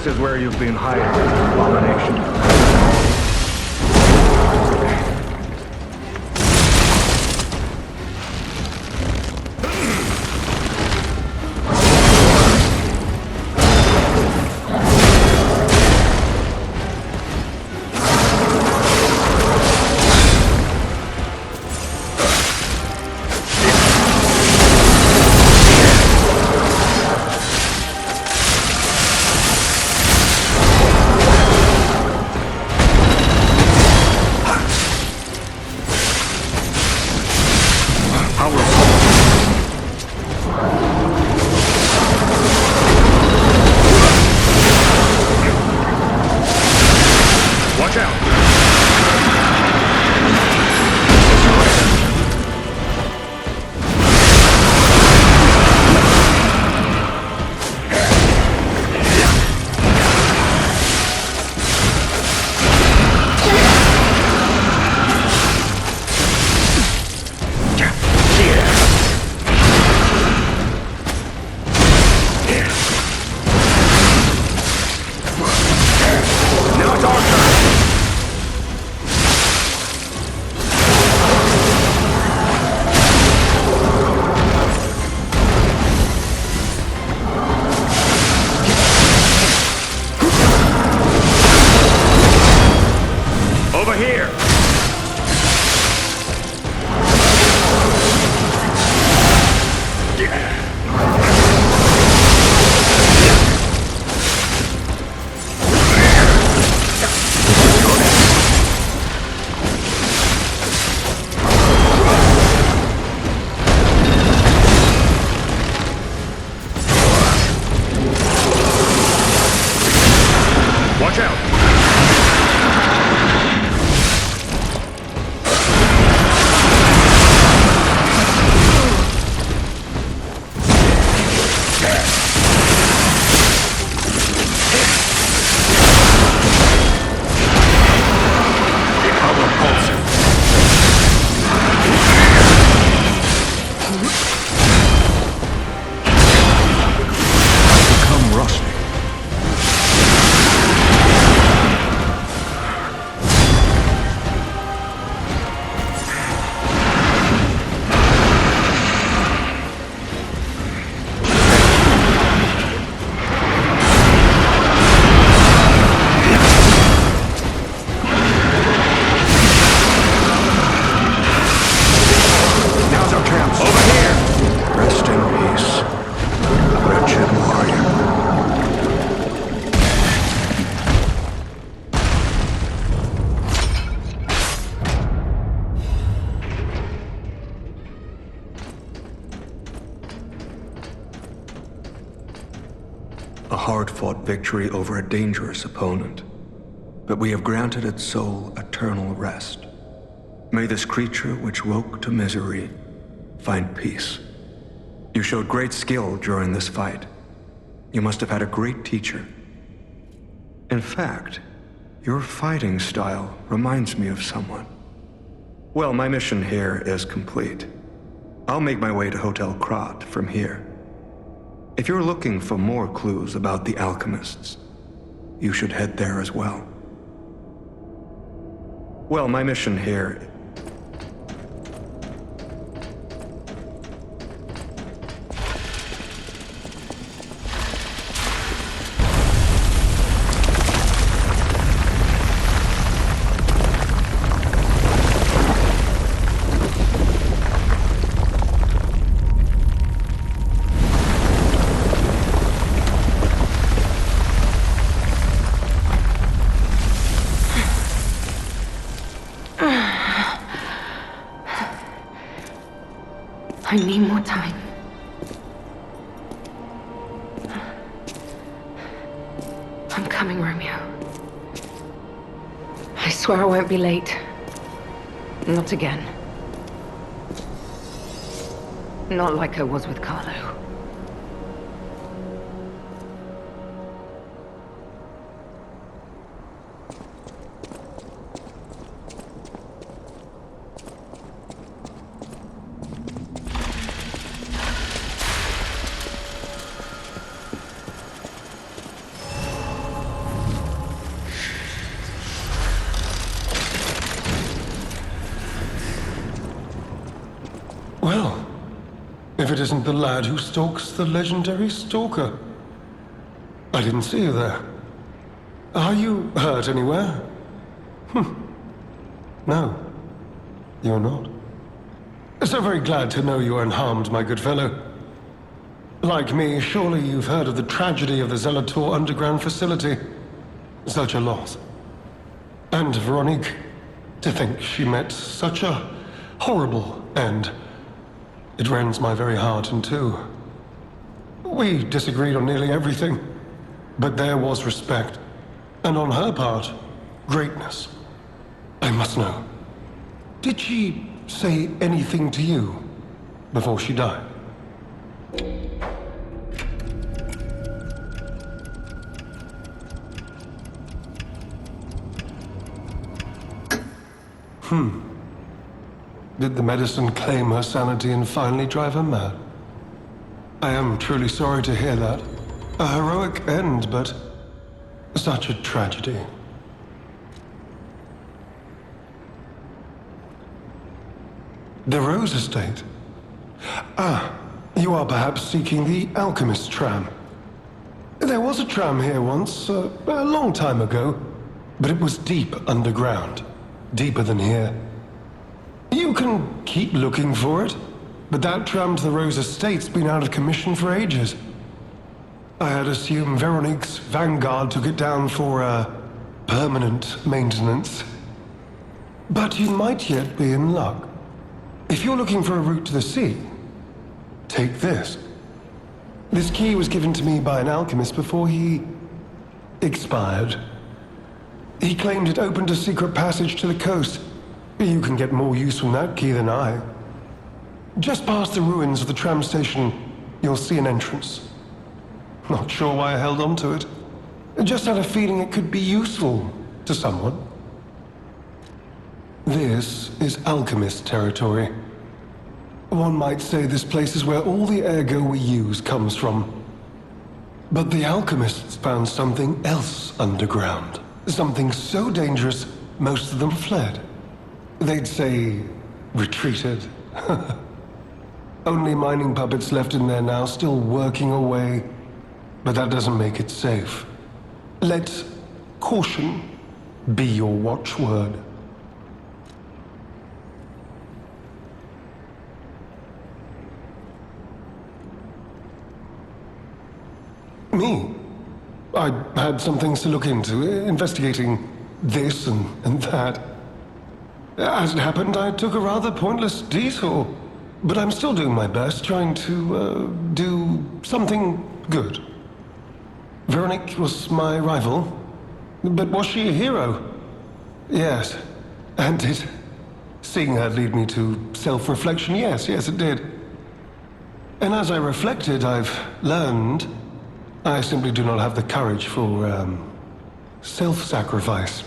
This is where you've been hiding, Abomination. A hard-fought victory over a dangerous opponent. But we have granted its soul eternal rest. May this creature which woke to misery find peace. You showed great skill during this fight. You must have had a great teacher. In fact, your fighting style reminds me of someone. Well, my mission here is complete. I'll make my way to Hotel Krat from here. If you're looking for more clues about the alchemists, you should head there as well. Well, my mission here... I need more time. I'm coming, Romeo. I swear I won't be late. Not again. Not like I was with Carlo. it isn't the lad who stalks the legendary stalker. I didn't see you there. Are you hurt anywhere? No, you're not. So very glad to know you are unharmed, my good fellow. Like me, surely you've heard of the tragedy of the Zelator underground facility. Such a loss. And Veronique, to think she met such a horrible end. It rends my very heart in two. We disagreed on nearly everything, but there was respect, and on her part, greatness. I must know, did she say anything to you before she died? Did the medicine claim her sanity and finally drive her mad? I am truly sorry to hear that. A heroic end, but such a tragedy. The Rose Estate. Ah, you are perhaps seeking the Alchemist tram. There was a tram here once, a long time ago, but it was deep underground. Deeper than here. You can keep looking for it, but that tram to the Rose Estate's been out of commission for ages. I had assumed Veronique's Vanguard took it down for, permanent maintenance. But you might yet be in luck. If you're looking for a route to the sea, take this. This key was given to me by an alchemist before he expired. He claimed it opened a secret passage to the coast. You can get more use from that key than I. Just past the ruins of the tram station, you'll see an entrance. Not sure why I held on to it. Just had a feeling it could be useful to someone. This is alchemist territory. One might say this place is where all the ergo we use comes from. But the alchemists found something else underground. Something so dangerous, most of them fled. They'd say, retreated. Only mining puppets left in there now, still working away. But that doesn't make it safe. Let caution be your watchword. Me? I had some things to look into, investigating this and that. As it happened, I took a rather pointless detour. But I'm still doing my best, trying to, do something good. Veronique was my rival, but was she a hero? Yes, and did seeing her lead me to self-reflection? Yes, it did. And as I reflected, I've learned I simply do not have the courage for, self-sacrifice.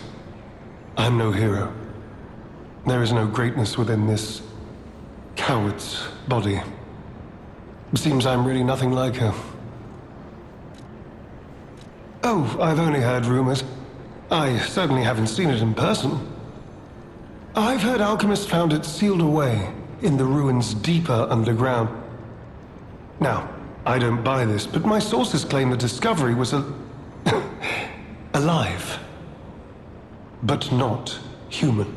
I'm no hero. There is no greatness within this coward's body. Seems I'm really nothing like her. Oh, I've only heard rumors. I certainly haven't seen it in person. I've heard alchemists found it sealed away in the ruins deeper underground. Now, I don't buy this, but my sources claim the discovery was alive. But not human.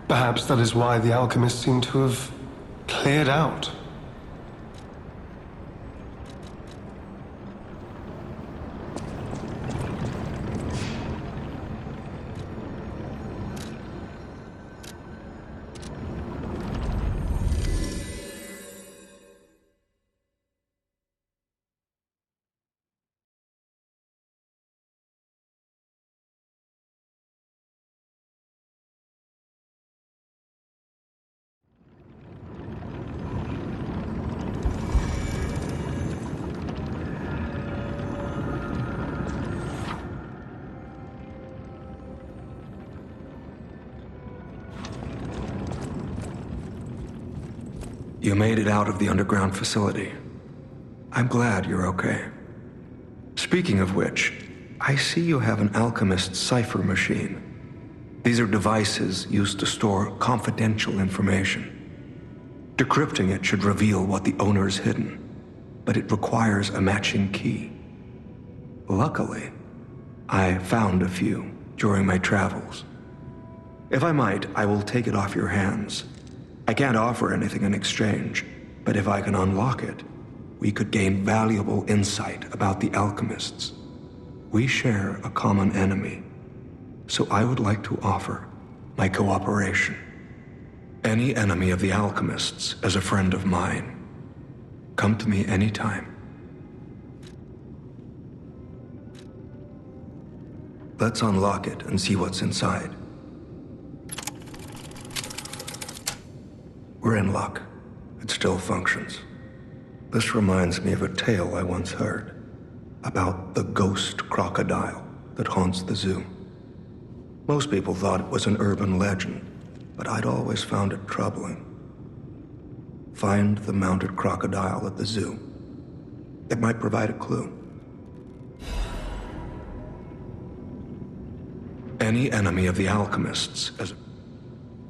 Perhaps that is why the alchemists seem to have cleared out. You made it out of the underground facility. I'm glad you're okay. Speaking of which, I see you have an alchemist cipher machine. These are devices used to store confidential information. Decrypting it should reveal what the owner's hidden, but it requires a matching key. Luckily, I found a few during my travels. If I might, I will take it off your hands. I can't offer anything in exchange, but if I can unlock it, we could gain valuable insight about the alchemists. We share a common enemy, so I would like to offer my cooperation. Any enemy of the alchemists is a friend of mine. Come to me anytime. Let's unlock it and see what's inside. We're in luck. It still functions. This reminds me of a tale I once heard about the ghost crocodile that haunts the zoo. Most people thought it was an urban legend, but I'd always found it troubling. Find the mounted crocodile at the zoo. It might provide a clue. Any enemy of the alchemists is...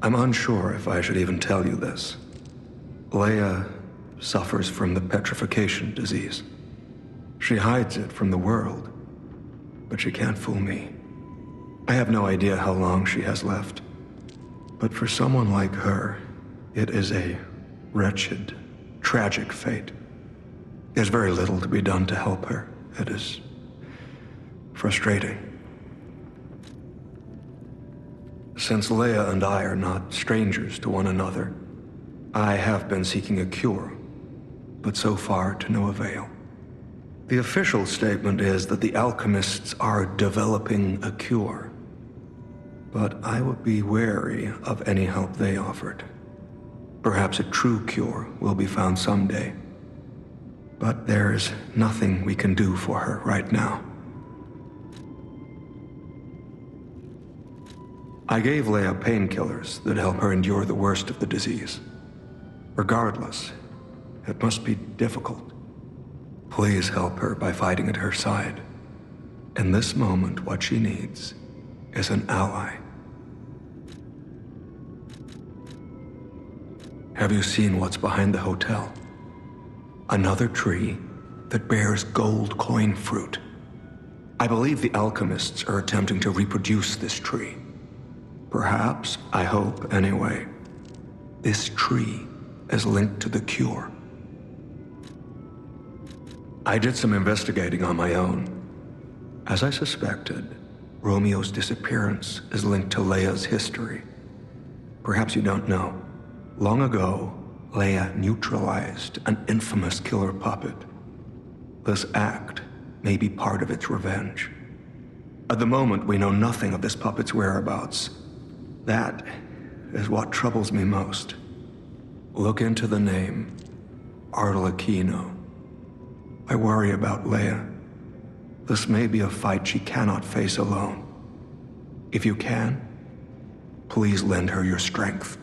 I'm unsure if I should even tell you this. Leia suffers from the petrification disease. She hides it from the world, but she can't fool me. I have no idea how long she has left. But for someone like her, it is a wretched, tragic fate. There's very little to be done to help her. It is frustrating. Since Leia and I are not strangers to one another, I have been seeking a cure, but so far to no avail. The official statement is that the alchemists are developing a cure, but I would be wary of any help they offered. Perhaps a true cure will be found someday, but there is nothing we can do for her right now. I gave Leia painkillers that help her endure the worst of the disease. Regardless, it must be difficult. Please help her by fighting at her side. In this moment, what she needs is an ally. Have you seen what's behind the hotel? Another tree that bears gold coin fruit. I believe the alchemists are attempting to reproduce this tree. Perhaps, I hope anyway, this tree is linked to the cure. I did some investigating on my own. As I suspected, Romeo's disappearance is linked to Leia's history. Perhaps you don't know. Long ago, Leia neutralized an infamous killer puppet. This act may be part of its revenge. At the moment, we know nothing of this puppet's whereabouts. That is what troubles me most. Look into the name, Arlecchino. I worry about Leia. This may be a fight she cannot face alone. If you can, please lend her your strength.